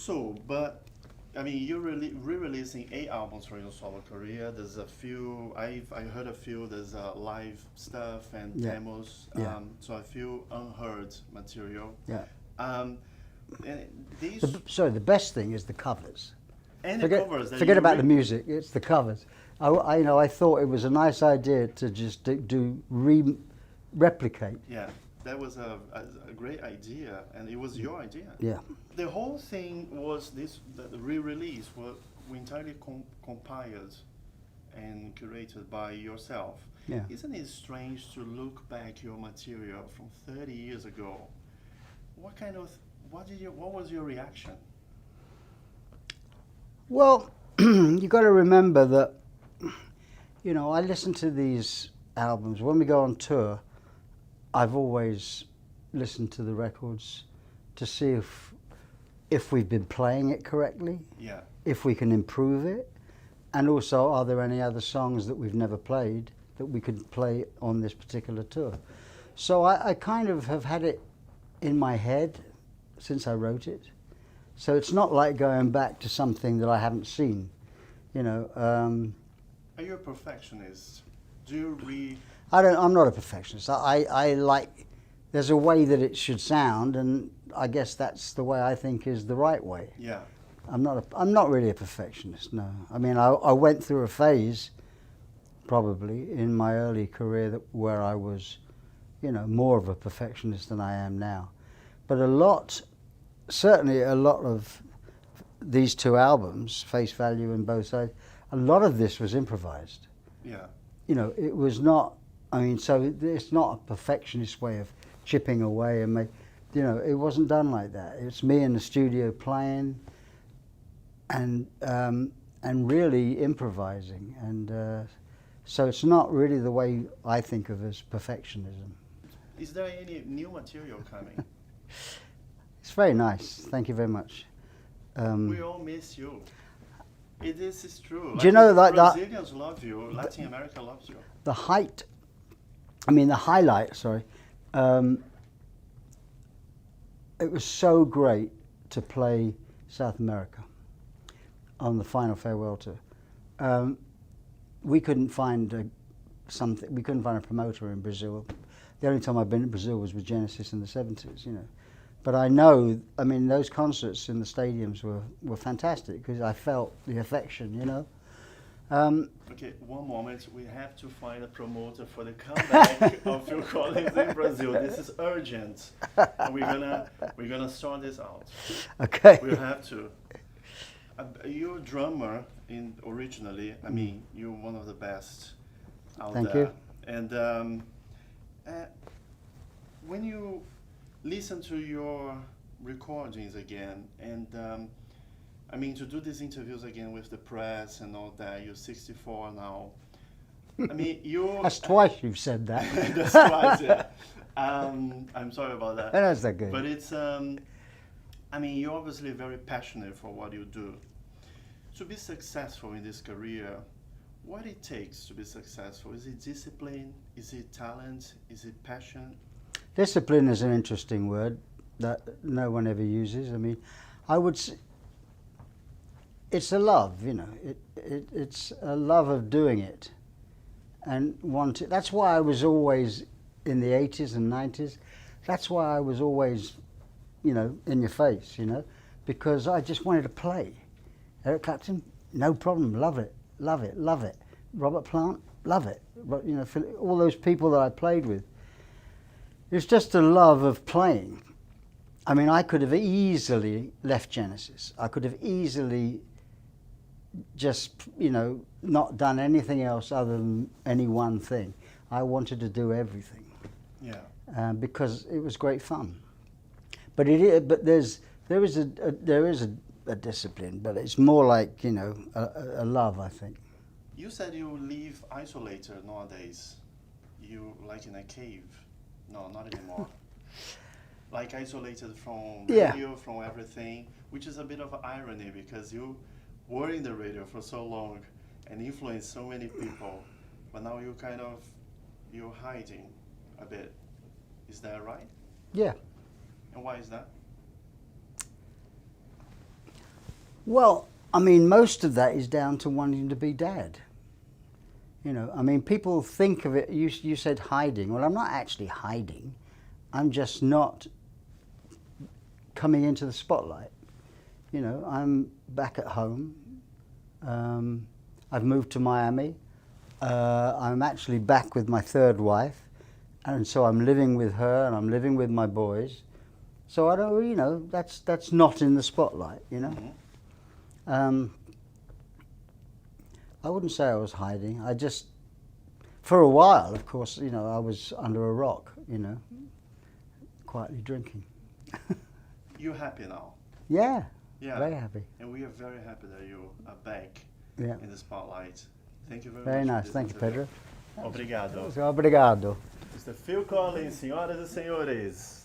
So, but I mean, you're re-releasing 8 albums for your solo career. There's a few. I heard a few. There's live stuff and Yeah. demos. Yeah. So a few unheard material. Yeah. Um, and these The best thing is the covers. and the covers. That Forget you about the music. It's the covers. I thought it was a nice idea to just replicate. Yeah, that was a great idea, and it was your idea. Yeah. The whole thing was the re-release was entirely compiled and curated by yourself. Yeah. Isn't it strange to look back your material from 30 years ago? What was your reaction? Well, you got to remember that, I listen to these albums. When we go on tour, I've always listened to the records to see if we've been playing it correctly, Yeah. if we can improve it, and also are there any other songs that we've never played that we could play on this particular tour. So I kind of have had it in my head since I wrote it. So it's not like going back to something that I haven't seen, Are you a perfectionist? Do you I'm not a perfectionist. I like, there's a way that it should sound, and I guess that's the way I think is the right way. Yeah. I'm not really a perfectionist, no. I mean, I went through a phase, probably, in my early career where I was, more of a perfectionist than I am now. But certainly a lot of these 2 albums, Face Value and Both Sides, a lot of this was improvised. Yeah. It was not, so it's not a perfectionist way of chipping away and it wasn't done like that. It's me in the studio playing and really improvising. And so it's not really the way I think of as perfectionism. Is there any new material coming? It's very nice. Thank you very much. We all miss you. This is true. Do you know that Brazilians love you, Latin America loves you. The highlight, sorry. It was so great to play South America on the final farewell tour. We couldn't find we couldn't find a promoter in Brazil. The only time I've been to Brazil was with Genesis in the 70s, But I know, those concerts in the stadiums were fantastic because I felt the affection, Okay, one moment. We have to find a promoter for the comeback of Phil Collins in Brazil. This is urgent. And we're gonna sort this out. Okay. We'll have to. You're a drummer originally. You're one of the best out Thank there. you. And when you listen to your recordings again, and to do these interviews again with the press and all that, you're 64 now. You're... That's twice you've said that. That's twice, yeah. I'm sorry about that. That's not good. But it's, you're obviously very passionate for what you do. To be successful in this career, what it takes to be successful? Is it discipline? Is it talent? Is it passion? Discipline is an interesting word that no one ever uses. I would say it's a love, it's a love of doing it and that's why I was always in the 80s and 90s. That's why I was always, in your face, because I just wanted to play. Eric Clapton, no problem, love it, love it, love it. Robert Plant, love it. All those people that I played with. It's just a love of playing. I could have easily left Genesis. I could have easily just, not done anything else other than any one thing. I wanted to do everything. Yeah. Because it was great fun. But there is a discipline, but it's more like, a love, I think. You said you live isolated nowadays. You like in a cave. No, not anymore. Like isolated from radio, from everything, which is a bit of an irony because you were in the radio for so long and influenced so many people, but now you're hiding a bit. Is that right? Yeah. And why is that? Well, I mean, most of that is down to wanting to be dad. You know, I mean, people think of it, you said hiding. Well, I'm not actually hiding. I'm just not coming into the spotlight. You know, I'm back at home. I've moved to Miami. I'm actually back with my third wife. And so I'm living with her and I'm living with my boys. So I don't, you know, that's not in the spotlight, you know. Mm-hmm. I wouldn't say I was hiding. I just, for a while, of course, you know, I was under a rock, you know, quietly drinking. You're happy now? Yeah, Yeah. very happy. And we are very happy that you are back Yeah. in the spotlight. Thank you very Very much. for nice. this Thank you, interview. Pedro. Obrigado. Obrigado. Mr. Phil Collins, senhoras e senhores.